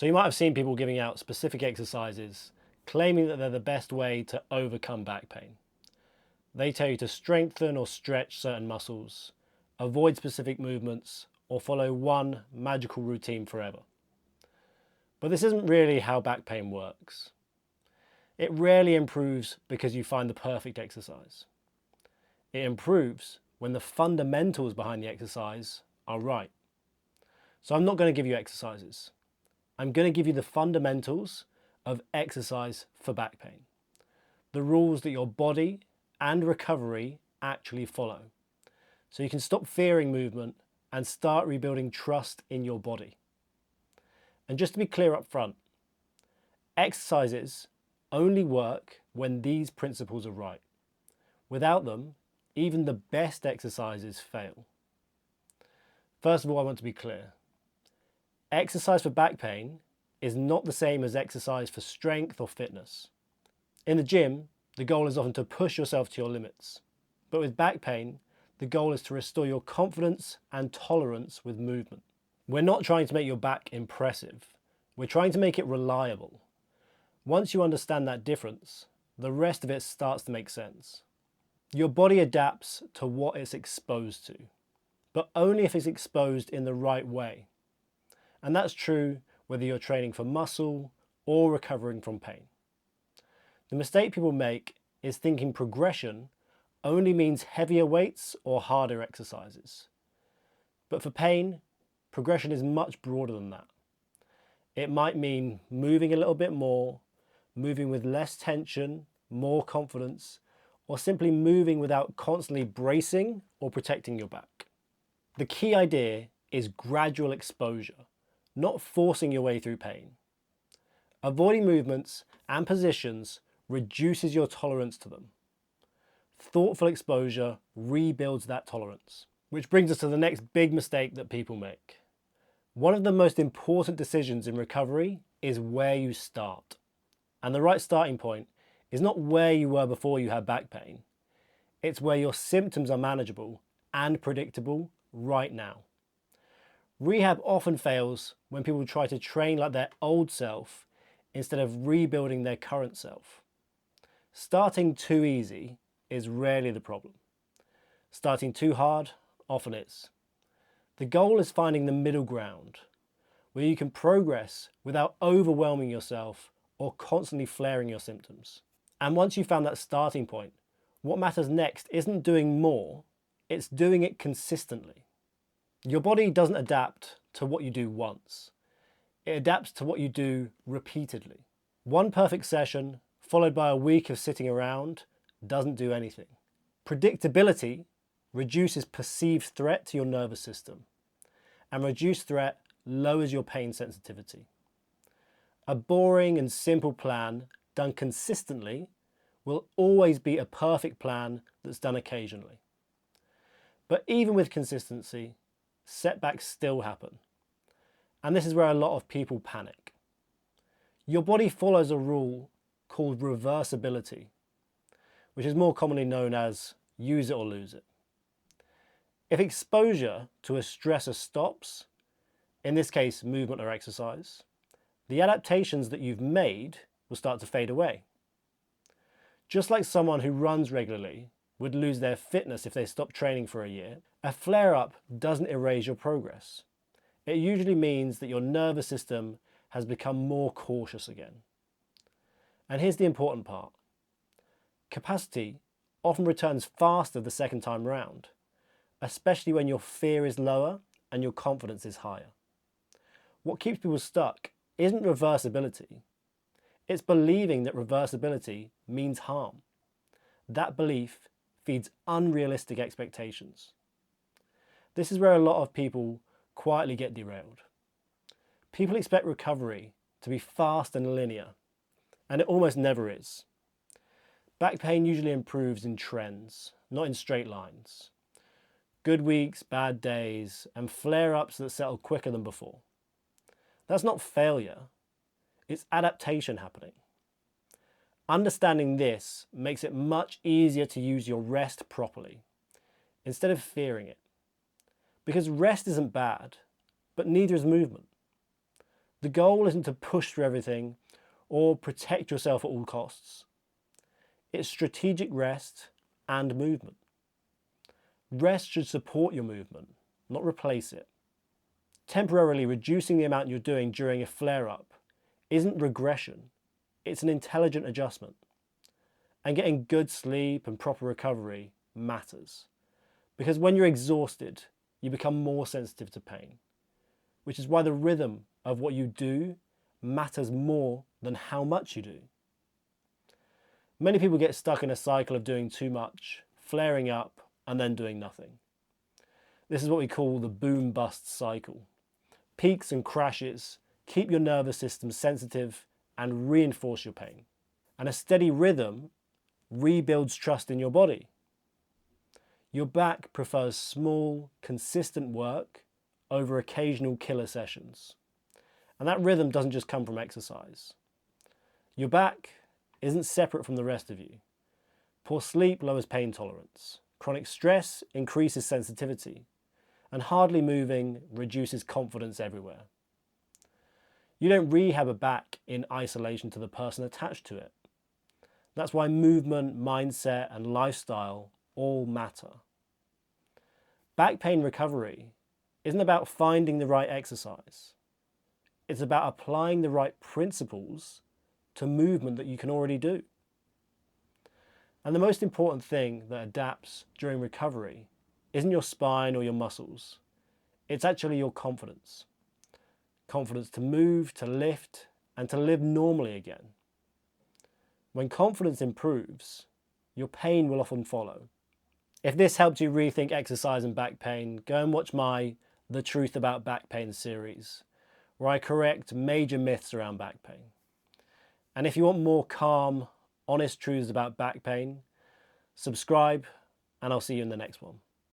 So you might have seen people giving out specific exercises, claiming that they're the best way to overcome back pain. They tell you to strengthen or stretch certain muscles, avoid specific movements, or follow one magical routine forever. But this isn't really how back pain works. It rarely improves because you find the perfect exercise. It improves when the fundamentals behind the exercise are right. So I'm not going to give you exercises. I'm going to give you the fundamentals of exercise for back pain. The rules that your body and recovery actually follow. So you can stop fearing movement and start rebuilding trust in your body. And just to be clear up front, exercises only work when these principles are right. Without them, even the best exercises fail. First of all, I want to be clear. Exercise for back pain is not the same as exercise for strength or fitness. In the gym, the goal is often to push yourself to your limits. But with back pain, the goal is to restore your confidence and tolerance with movement. We're not trying to make your back impressive. We're trying to make it reliable. Once you understand that difference, the rest of it starts to make sense. Your body adapts to what it's exposed to, but only if it's exposed in the right way. And that's true whether you're training for muscle or recovering from pain. The mistake people make is thinking progression only means heavier weights or harder exercises. But for pain, progression is much broader than that. It might mean moving a little bit more, moving with less tension, more confidence, or simply moving without constantly bracing or protecting your back. The key idea is gradual exposure, not forcing your way through pain. Avoiding movements and positions reduces your tolerance to them. Thoughtful exposure rebuilds that tolerance. Which brings us to the next big mistake that people make. One of the most important decisions in recovery is where you start. And the right starting point is not where you were before you had back pain. It's where your symptoms are manageable and predictable right now. Rehab often fails when people try to train like their old self instead of rebuilding their current self. Starting too easy is rarely the problem. Starting too hard often is. The goal is finding the middle ground, where you can progress without overwhelming yourself or constantly flaring your symptoms. And once you've found that starting point, what matters next isn't doing more, it's doing it consistently. Your body doesn't adapt to what you do once. It adapts to what you do repeatedly. One perfect session, followed by a week of sitting around, doesn't do anything. Predictability reduces perceived threat to your nervous system, and reduced threat lowers your pain sensitivity. A boring and simple plan done consistently will always be a perfect plan that's done occasionally. But even with consistency, setbacks still happen. And this is where a lot of people panic. Your body follows a rule called reversibility, which is more commonly known as use it or lose it. If exposure to a stressor stops, in this case movement or exercise, the adaptations that you've made will start to fade away. Just like someone who runs regularly would lose their fitness if they stopped training for a year, a flare-up doesn't erase your progress. It usually means that your nervous system has become more cautious again. And here's the important part. Capacity often returns faster the second time round, especially when your fear is lower and your confidence is higher. What keeps people stuck isn't reversibility. It's believing that reversibility means harm. That belief feeds unrealistic expectations. This is where a lot of people quietly get derailed. People expect recovery to be fast and linear, and it almost never is. Back pain usually improves in trends, not in straight lines. Good weeks, bad days, and flare-ups that settle quicker than before. That's not failure, it's adaptation happening. Understanding this makes it much easier to use your rest properly, instead of fearing it. Because rest isn't bad, but neither is movement. The goal isn't to push through everything or protect yourself at all costs. It's strategic rest and movement. Rest should support your movement, not replace it. Temporarily reducing the amount you're doing during a flare-up isn't regression, it's an intelligent adjustment. And getting good sleep and proper recovery matters. Because when you're exhausted, you become more sensitive to pain, which is why the rhythm of what you do matters more than how much you do. Many people get stuck in a cycle of doing too much, flaring up, and then doing nothing. This is what we call the boom-bust cycle. Peaks and crashes keep your nervous system sensitive and reinforce your pain. And a steady rhythm rebuilds trust in your body. Your back prefers small, consistent work over occasional killer sessions. And that rhythm doesn't just come from exercise. Your back isn't separate from the rest of you. Poor sleep lowers pain tolerance. Chronic stress increases sensitivity. And hardly moving reduces confidence everywhere. You don't rehab a back in isolation to the person attached to it. That's why movement, mindset, and lifestyle all matter. Back pain recovery isn't about finding the right exercise. It's about applying the right principles to movement that you can already do. And the most important thing that adapts during recovery isn't your spine or your muscles. It's actually your confidence. Confidence to move, to lift, and to live normally again. When confidence improves, your pain will often follow. If this helped you rethink exercise and back pain, go and watch my The Truth About Back Pain series, where I correct major myths around back pain. And if you want more calm, honest truths about back pain, subscribe, and I'll see you in the next one.